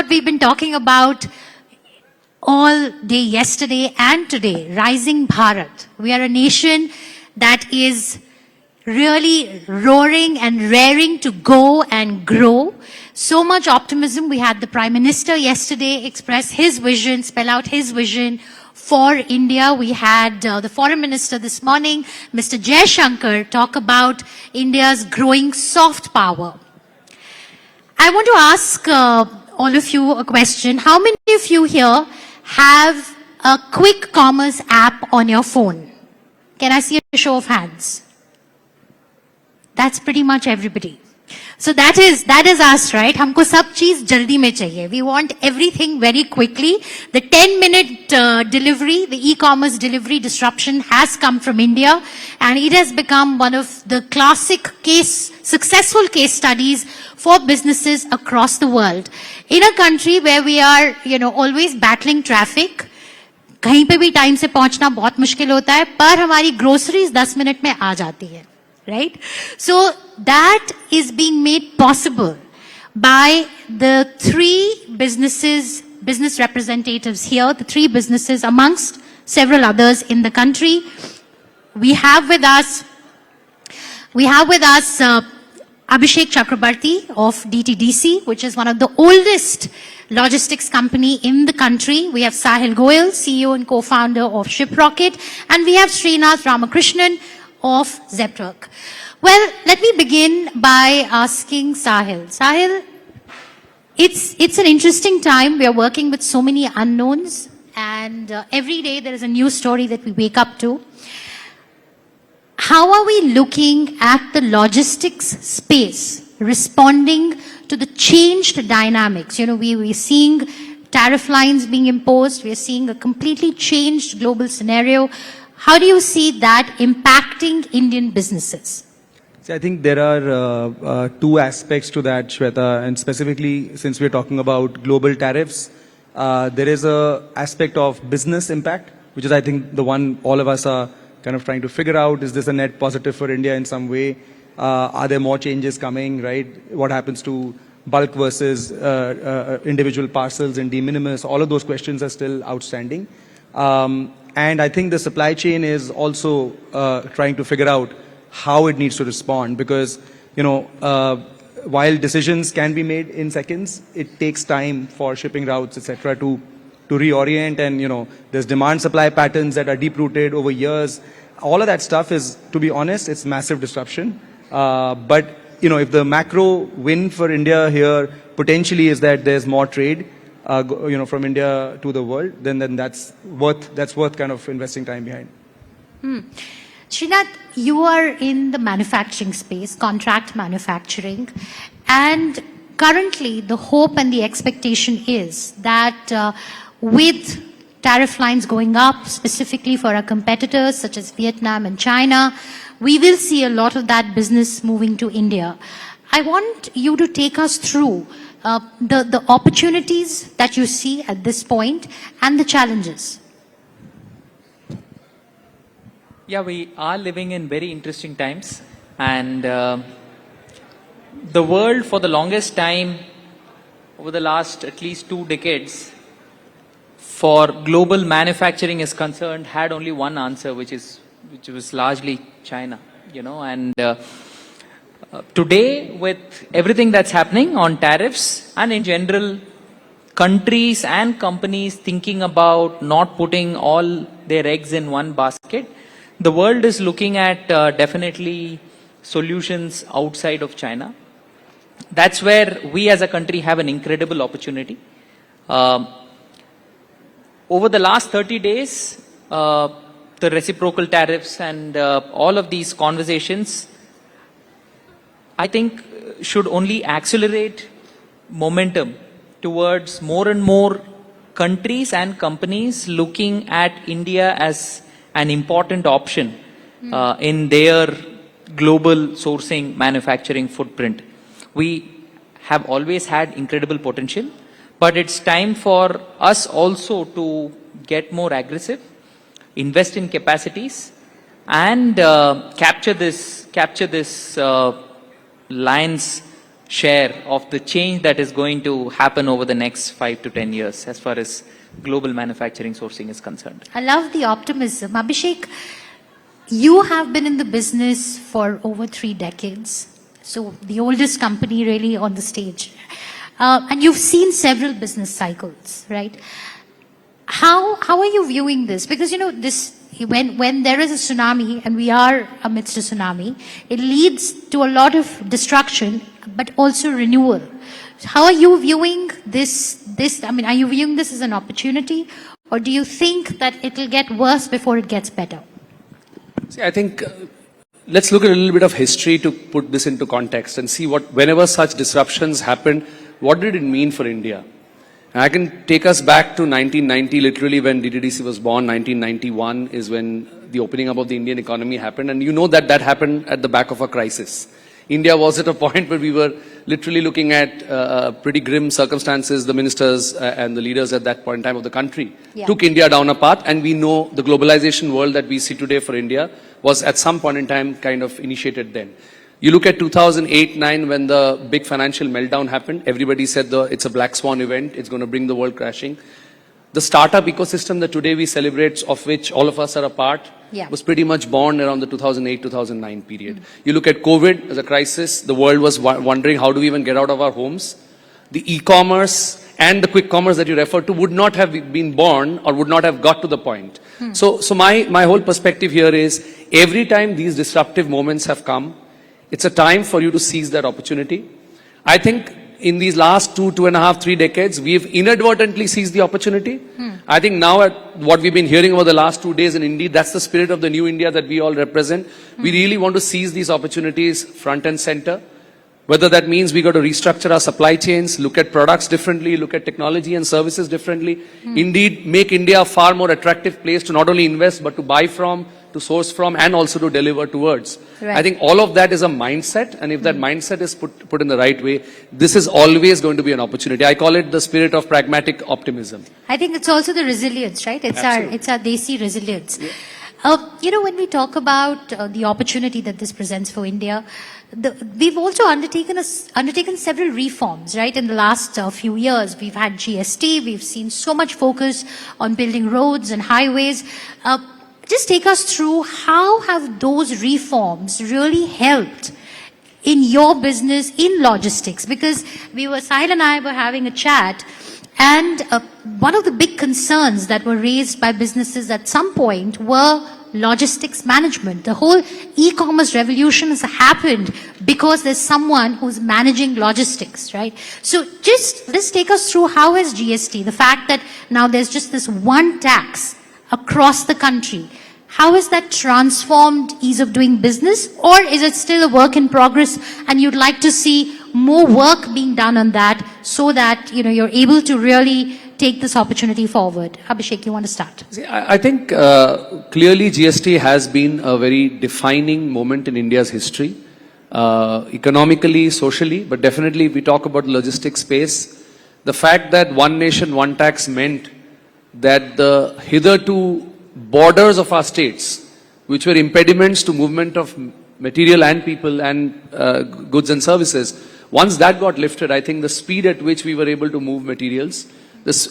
what we've been talking about all day yesterday and today, rising Bharat. We are a nation that is really roaring and raring to go and grow. So much optimism. We had the Prime Minister yesterday express his vision, spell out his vision for India. We had the Foreign Minister this morning, Mr. Jaishankar, talk about India's growing soft power. I want to ask all of you a question. How many of you here have a quick commerce app on your phone? Can I see a show of hands? That's pretty much everybody. So that is us, right? हमको सब चीज जल्दी में चाहिए. We want everything very quickly. The 10-minute delivery, the e-commerce delivery disruption has come from India, and it has become one of the classic successful case studies for businesses across the world. In a country where we are, always battling traffic, कहीं पे भी time से पहुंचना बहुत मुश्किल होता है, पर हमारी ग्रोसरीज 10 मिनट में आ जाती है. Right? So that is being made possible by the business representatives here, the three businesses amongst several others in the country. We have with us Abhishek Chakrabarti of DTDC, which is one of the oldest logistics company in the country. We have Sahil Goyal, CEO and co-founder of Shiprocket, and we have Srinath Ramakrishnan of Zeptwork. Well, let me begin by asking Sahil. Sahil, it's an interesting time. We are working with so many unknowns, and every day there is a new story that we wake up to. How are we looking at the logistics space, responding to the changed dynamics? We're seeing tariff lines being imposed. We're seeing a completely changed global scenario. How do you see that impacting Indian businesses? See, I think there are two aspects to that, Shweta, and specifically since we're talking about global tariffs, there is an aspect of business impact, which is I think the one all of us are kind of trying to figure out. Is this a net positive for India in some way? Are there more changes coming, right? What happens to bulk versus individual parcels and de minimis? All of those questions are still outstanding. And I think the supply chain is also trying to figure out how it needs to respond, because, while decisions can be made in seconds, it takes time for shipping routes, etc., to reorient. And, there's demand supply patterns that are deep rooted over years. All of that stuff is, to be honest, it's massive disruption. But, if the macro win for India here potentially is that there's more trade, from India to the world, then that's worth kind of investing time behind. Srinath, you are in the manufacturing space, contract manufacturing, and currently the hope and the expectation is that with tariff lines going up, specifically for our competitors such as Vietnam and China, we will see a lot of that business moving to India. I want you to take us through the opportunities that you see at this point and the challenges. Yeah, we are living in very interesting times, and the world for the longest time, over the last at least 2 decades, for global manufacturing is concerned, had only one answer, which was largely China, and today, with everything that's happening on tariffs and in general, countries and companies thinking about not putting all their eggs in one basket, the world is looking at definitely solutions outside of China. That's where we as a country have an incredible opportunity. Over the last 30 days, the reciprocal tariffs and all of these conversations, I think, should only accelerate momentum towards more and more countries and companies looking at India as an important option in their global sourcing manufacturing footprint. We have always had incredible potential, but it's time for us also to get more aggressive, invest in capacities, and capture this lion's share of the change that is going to happen over the next 5 to 10 years as far as global manufacturing sourcing is concerned. I love the optimism. Abhishek, you have been in the business for over 3 decades. So the oldest company really on the stage. And you've seen several business cycles, right? How are you viewing this? Because, you know, when there is a tsunami, and we are amidst a tsunami, it leads to a lot of destruction, but also renewal. How are you viewing this? I mean, are you viewing this as an opportunity, or do you think that it will get worse before it gets better? See, I think let's look at a little bit of history to put this into context and see whenever such disruptions happened, what did it mean for India? And I can take us back to 1990, literally when DTDC was born. 1991 is when the opening up of the Indian economy happened. And you know that happened at the back of a crisis. India was at a point where we were literally looking at pretty grim circumstances. The ministers and the leaders at that point in time of the country took India down a path. And we know the globalization world that we see today for India was at some point in time kind of initiated then. You look at 2008-9 when the big financial meltdown happened. Everybody said it's a black swan event. It's going to bring the world crashing. The startup ecosystem that today we celebrate, of which all of us are a part, was pretty much born around the 2008-2009 period. You look at COVID as a crisis. The world was wondering how do we even get out of our homes. The e-commerce and the quick commerce that you referred to would not have been born or would not have got to the point. So my whole perspective here is every time these disruptive moments have come, it's a time for you to seize that opportunity. I think in these last 2.5, 3 decades, we've inadvertently seized the opportunity. I think now at what we've been hearing over the last 2 days, and indeed that's the spirit of the new India that we all represent. We really want to seize these opportunities front and center. Whether that means we got to restructure our supply chains, look at products differently, look at technology and services differently. Indeed, make India a far more attractive place to not only invest, but to buy from, to source from, and also to deliver towards. I think all of that is a mindset, and if that mindset is put in the right way, this is always going to be an opportunity. I call it the spirit of pragmatic optimism. I think it's also the resilience, right? It's our desi resilience. You know, when we talk about the opportunity that this presents for India, we've also undertaken several reforms, right? In the last few years, we've had GST, we've seen so much focus on building roads and highways. Just take us through how have those reforms really helped in your business in logistics? Because Sahil and I were having a chat, and one of the big concerns that were raised by businesses at some point were logistics management. The whole e-commerce revolution has happened because there's someone who's managing logistics, right? So just take us through how is GST, the fact that now there's just this one tax across the country, how has that transformed ease of doing business, or is it still a work in progress and you'd like to see more work being done on that so that you're able to really take this opportunity forward? Abhishek, you want to start? See, I think clearly GST has been a very defining moment in India's history, economically, socially, but definitely if we talk about the logistics space, the fact that one nation, one tax meant that the hitherto borders of our states, which were impediments to movement of material and people and goods and services, once that got lifted, I think the speed at which we were able to move materials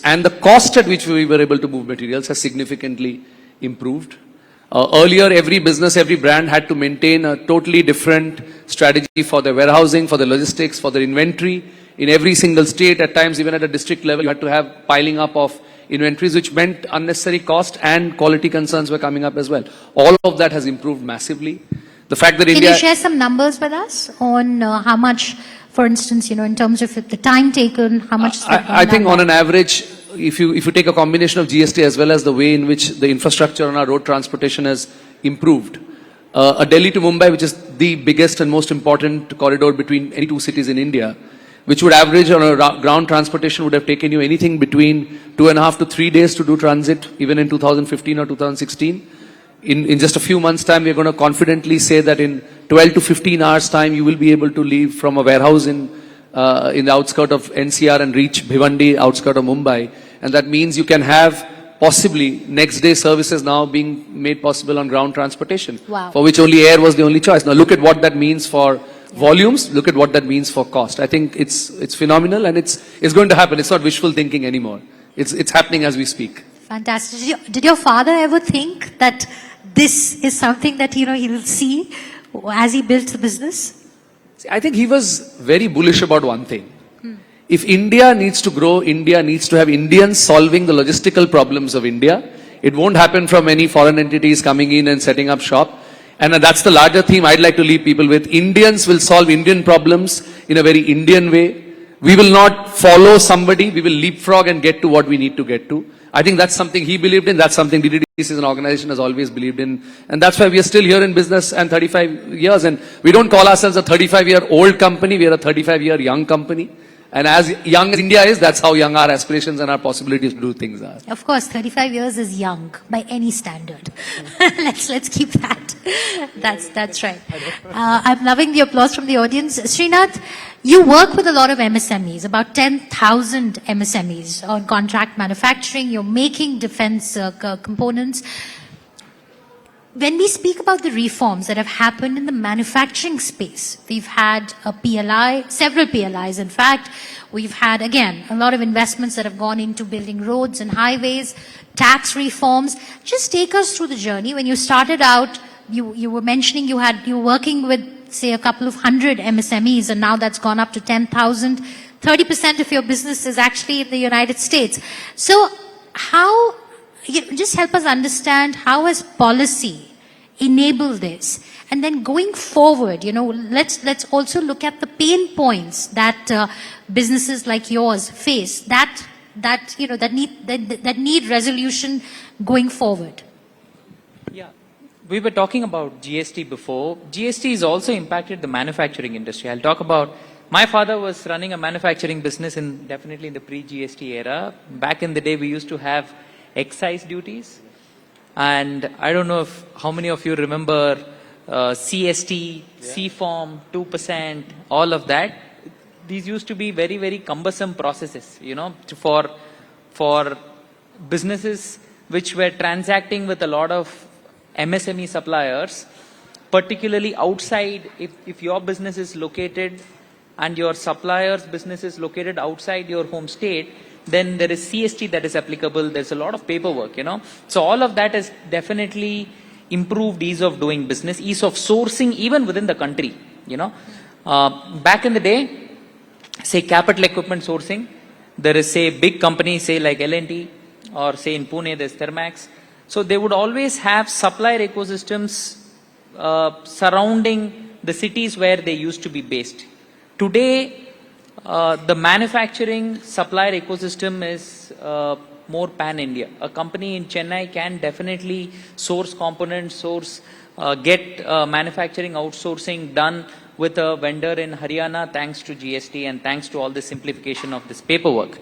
and the cost at which we were able to move materials has significantly improved. Earlier, every business, every brand had to maintain a totally different strategy for their warehousing, for their logistics, for their inventory. In every single state, at times even at a district level, you had to have piling up of inventories, which meant unnecessary cost and quality concerns were coming up as well. All of that has improved massively. The fact that India... Can you share some numbers with us on how much, for instance, in terms of the time taken, how much... I think on an average, if you take a combination of GST as well as the way in which the infrastructure on our road transportation has improved, a Delhi to Mumbai, which is the biggest and most important corridor between any two cities in India, which would average on a ground transportation would have taken you anything between 2.5 to 3 days to do transit, even in 2015 or 2016. In just a few months' time, we're going to confidently say that in 12 to 15 hours' time, you will be able to leave from a warehouse in the outskirt of NCR and reach Bhiwandi, outskirt of Mumbai. And that means you can have possibly next day services now being made possible on ground transportation, for which only air was the only choice. Now look at what that means for volumes, look at what that means for cost. I think it's phenomenal, and it's going to happen. It's not wishful thinking anymore. It's happening as we speak. Fantastic. Did your father ever think that this is something that, he'll see as he built the business? See, I think he was very bullish about one thing. If India needs to grow, India needs to have Indians solving the logistical problems of India. It won't happen from any foreign entities coming in and setting up shop. And that's the larger theme I'd like to leave people with. Indians will solve Indian problems in a very Indian way. We will not follow somebody. We will leapfrog and get to what we need to get to. I think that's something he believed in. That's something DTDC as an organization has always believed in. And that's why we are still here in business and 35 years. And we don't call ourselves a 35-year-old company. We are a 35-year young company. And as young as India is, that's how young our aspirations and our possibilities to do things are. Of course, 35 years is young by any standard. let's keep that. That's right. I'm loving the applause from the audience. Srinath, you work with a lot of MSMEs, about 10,000 MSMEs on contract manufacturing. You're making defense components. When we speak about the reforms that have happened in the manufacturing space, we've had a PLI, several PLIs in fact. We've had, again, a lot of investments that have gone into building roads and highways, tax reforms. Just take us through the journey. When you started out, you were mentioning you were working with, say, a couple of hundred MSMEs, and now that's gone up to 10,000. 30% of your business is actually in the United States. So how... just help us understand how has policy enabled this, and then going forward, let's also look at the pain points that businesses like yours face that need resolution going forward. Yeah, we were talking about GST before. GST has also impacted the manufacturing industry. I'll talk about. My father was running a manufacturing business definitely in the pre-GST era. Back in the day, we used to have excise duties, and I don't know how many of you remember CST, CFOM, 2%, all of that. These used to be very, very cumbersome processes, for businesses which were transacting with a lot of MSME suppliers, particularly outside. If your business is located and your supplier's business is located outside your home state, then there is CST that is applicable. There's a lot of paperwork, So all of that has definitely improved ease of doing business, ease of sourcing even within the country, Back in the day, say capital equipment sourcing, there is, say, big companies, say like L&T, or say in Pune, there's Thermax. So they would always have supplier ecosystems surrounding the cities where they used to be based. Today, the manufacturing supplier ecosystem is more pan-India. A company in Chennai can definitely source components, get manufacturing outsourcing done with a vendor in Haryana thanks to GST and thanks to all the simplification of this paperwork.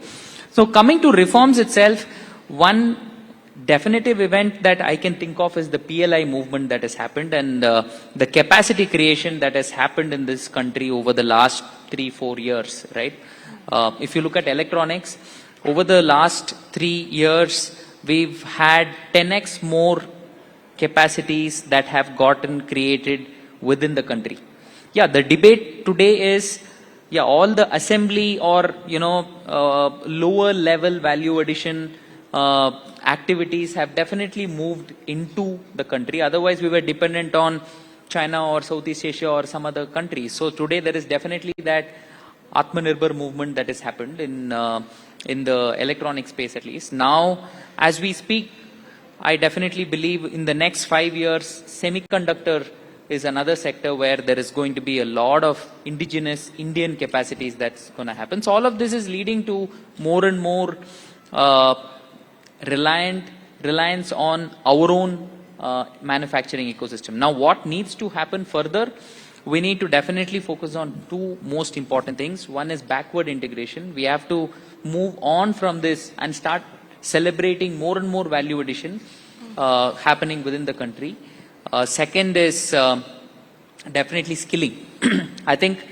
So coming to reforms itself, one definitive event that I can think of is the PLI movement that has happened, and the capacity creation that has happened in this country over the last 3-4 years, right? If you look at electronics, over the last 3 years, we've had 10x more capacities that have gotten created within the country. Yeah, the debate today is, all the assembly or, lower level value addition activities have definitely moved into the country. Otherwise, we were dependent on China or Southeast Asia or some other countries. So today there is definitely that Atmanirbhar movement that has happened in the electronic space at least. Now, as we speak, I definitely believe in the next 5 years, semiconductor is another sector where there is going to be a lot of indigenous Indian capacities that's going to happen. So all of this is leading to more and more reliance on our own manufacturing ecosystem. Now, what needs to happen further? We need to definitely focus on two most important things. One is backward integration. We have to move on from this and start celebrating more and more value addition happening within the country. Second is definitely skilling. I think,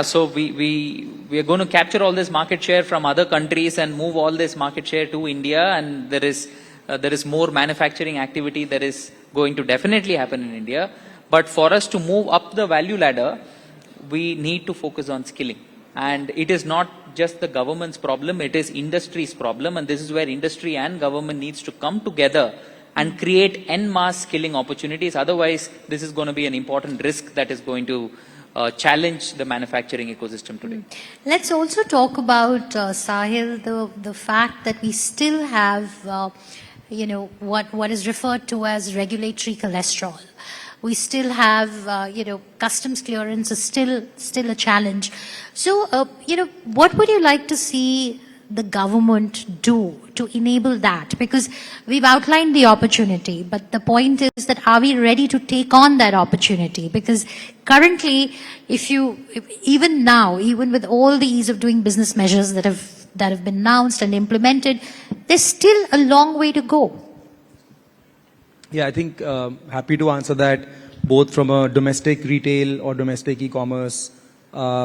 so we are going to capture all this market share from other countries and move all this market share to India, and there is more manufacturing activity that is going to definitely happen in India. But for us to move up the value ladder, we need to focus on skilling. And it is not just the government's problem, it is industry's problem. And this is where industry and government needs to come together and create en masse skilling opportunities. Otherwise, this is going to be an important risk that is going to challenge the manufacturing ecosystem today. Let's also talk about, Sahil, the fact that we still have, what is referred to as regulatory cholesterol. We still have, customs clearance is still a challenge. So, what would you like to see the government do to enable that? Because we've outlined the opportunity, but the point is that are we ready to take on that opportunity? Because currently, even now, even with all the ease of doing business measures that have been announced and implemented, there's still a long way to go. Yeah, I think happy to answer that both from a domestic retail or domestic e-commerce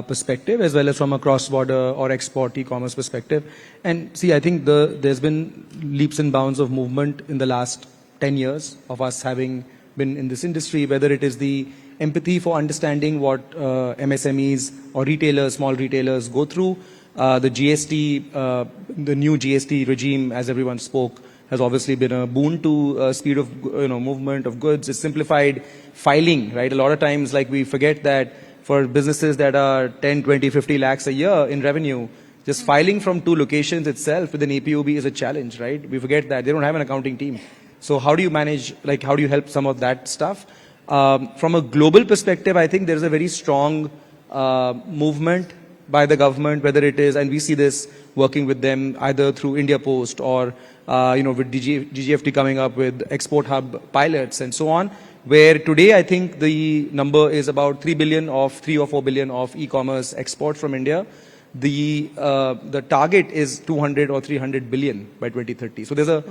perspective, as well as from a cross-border or export e-commerce perspective. And see, I think there's been leaps and bounds of movement in the last 10 years of us having been in this industry, whether it is the empathy for understanding what MSMEs or retailers, small retailers go through, the GST, the new GST regime, as everyone spoke, has obviously been a boon to speed of movement of goods. It's simplified filing, right? A lot of times, like, we forget that for businesses that are 10, 20, 50 lakhs a year in revenue, just filing from 2 locations itself with an APOB is a challenge, right? We forget that. They don't have an accounting team. So how do you manage, like, how do you help some of that stuff? From a global perspective, I think there's a very strong movement by the government, whether it is, and we see this working with them either through India Post or with DGFT coming up with export hub pilots and so on, where today I think the number is about 3 or 4 billion of e-commerce export from India. The target is 200 or 300 billion by 2030. So there's a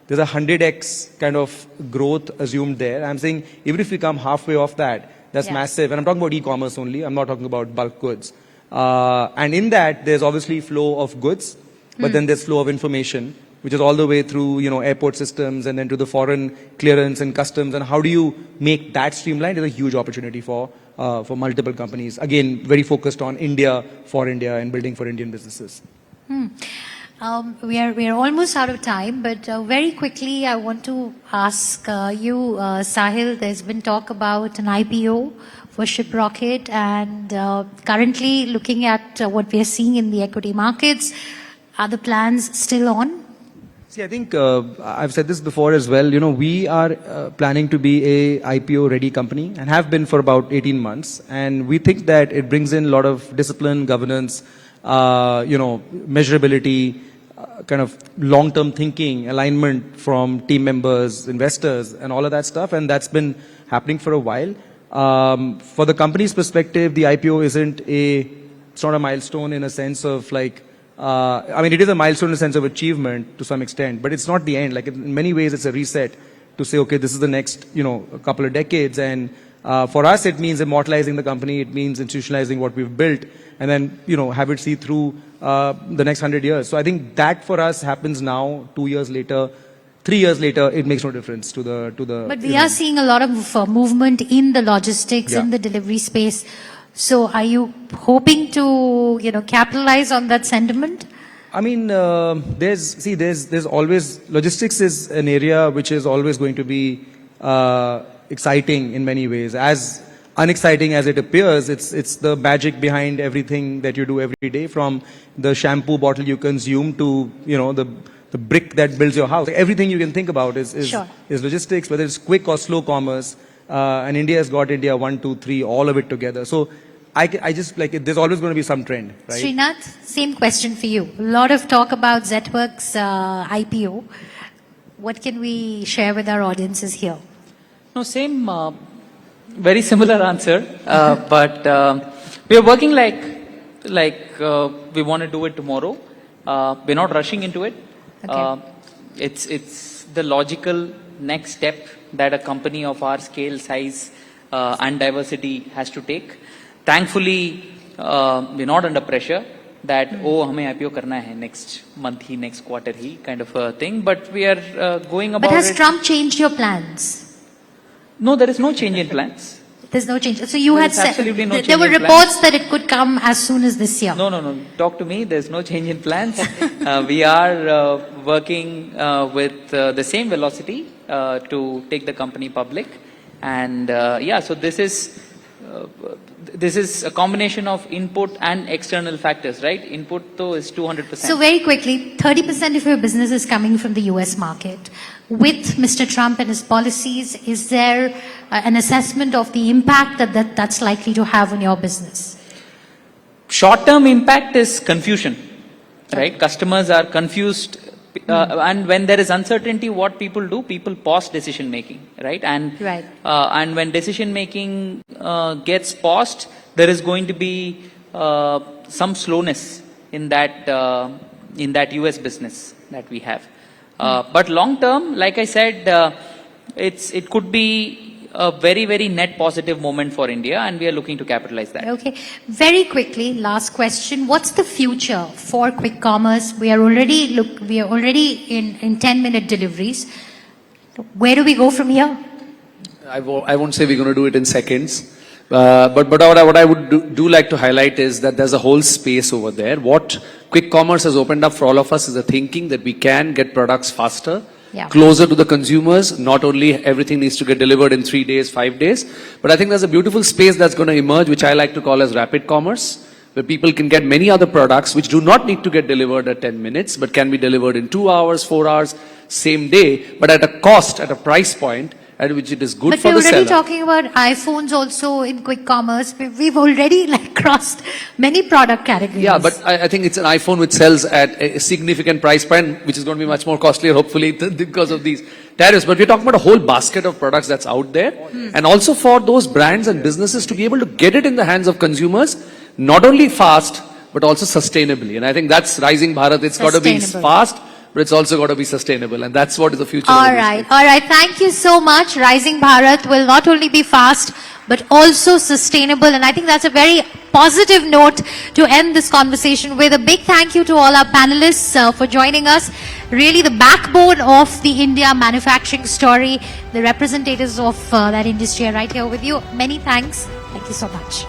100x kind of growth assumed there. I'm saying even if we come halfway off that, that's massive. And I'm talking about e-commerce only. I'm not talking about bulk goods. And in that, there's obviously flow of goods, but then there's flow of information, which is all the way through, airport systems and then to the foreign clearance and customs. And how do you make that streamlined is a huge opportunity for multiple companies. Again, very focused on India, for India, and building for Indian businesses. We are almost out of time, but very quickly I want to ask you, Sahil, there's been talk about an IPO for Shiprocket, and currently looking at what we are seeing in the equity markets, are the plans still on? See, I think I've said this before as well. We are planning to be a IPO-ready company and have been for about 18 months. And we think that it brings in a lot of discipline, governance, measurability, kind of long-term thinking, alignment from team members, investors, and all of that stuff. And that's been happening for a while. For the company's perspective, the IPO it's not a milestone in a sense of like, it is a milestone in the sense of achievement to some extent, but it's not the end. Like, in many ways, it's a reset to say, okay, this is the next, a couple of decades. And for us, it means immortalizing the company. It means institutionalizing what we've built and then, have it see through the next 100 years. So I think that for us happens now, 2 years later. 3 years later, it makes no difference to the. But we are seeing a lot of movement in the logistics, in the delivery space. So are you hoping to, capitalize on that sentiment? I mean, there's always, logistics is an area which is always going to be exciting in many ways. As unexciting as it appears, it's the magic behind everything that you do every day, from the shampoo bottle you consume to, the brick that builds your house. Everything you can think about is logistics, whether it's quick or slow commerce. And India has got India 1, 2, 3, all of it together. So I just like it. There's always going to be some trend, right? Srinath, same question for you. A lot of talk about Zetworks IPO. What can we share with our audiences here? No, same, very similar answer. But we are working like we want to do it tomorrow. We're not rushing into it. Okay. It's the logical next step that a company of our scale, size, and diversity has to take. Thankfully, we're not under pressure that, hame IPO karna hai next month hi, next quarter hi, kind of a thing. But we are going about it. But has Trump changed your plans? No, there is no change in plans. There's no change. So you There had is said absolutely no there change were in reports that it could come as soon as this year. No, no, no. Talk to me. There's no change in plans. We are working with the same velocity to take the company public. And yeah, so this is a combination of input and external factors, right? Input though is 200%. So very quickly, 30% of your business is coming from the US market. With Mr. Trump and his policies, is there an assessment of the impact that's likely to have on your business? Short-term impact is confusion, right? Customers are confused. And when there is uncertainty, what people do? People pause decision making, right? And Right. And when decision making gets paused, there is going to be some slowness in that US business that we have. But long term, like I said, it could be a very, very net positive moment for India, and we are looking to capitalize that. Okay. Very quickly, last question. What's the future for quick commerce? We are already in 10-minute deliveries. Where do we go from here? I won't say we're going to do it in seconds. But what I would do like to highlight is that there's a whole space over there. What quick commerce has opened up for all of us is the thinking that we can get products faster, closer to the consumers. Not only everything needs to get delivered in 3 days, 5 days, but I think there's a beautiful space that's going to emerge, which I like to call as rapid commerce, where people can get many other products which do not need to get delivered at 10 minutes, but can be delivered in 2 hours, 4 hours, same day, but at a cost, at a price point at which it is good for the seller. But we're already talking about iPhones also in quick commerce. We've already crossed many product categories. Yeah, but I think it's an iPhone which sells at a significant price point, which is going to be much more costlier, hopefully, because of these tariffs. But we're talking about a whole basket of products that's out there. And also for those brands and businesses to be able to get it in the hands of consumers, not only fast, but also sustainably. And I think that's Rising Bharat. It's got to be fast, but it's also got to be sustainable. And that's what is the future. All right. Thank you so much. Rising Bharat will not only be fast, but also sustainable. And I think that's a very positive note to end this conversation with. A big thank you to all our panelists for joining us. Really the backbone of the India manufacturing story. The representatives of that industry are right here with you. Many thanks. Thank you so much.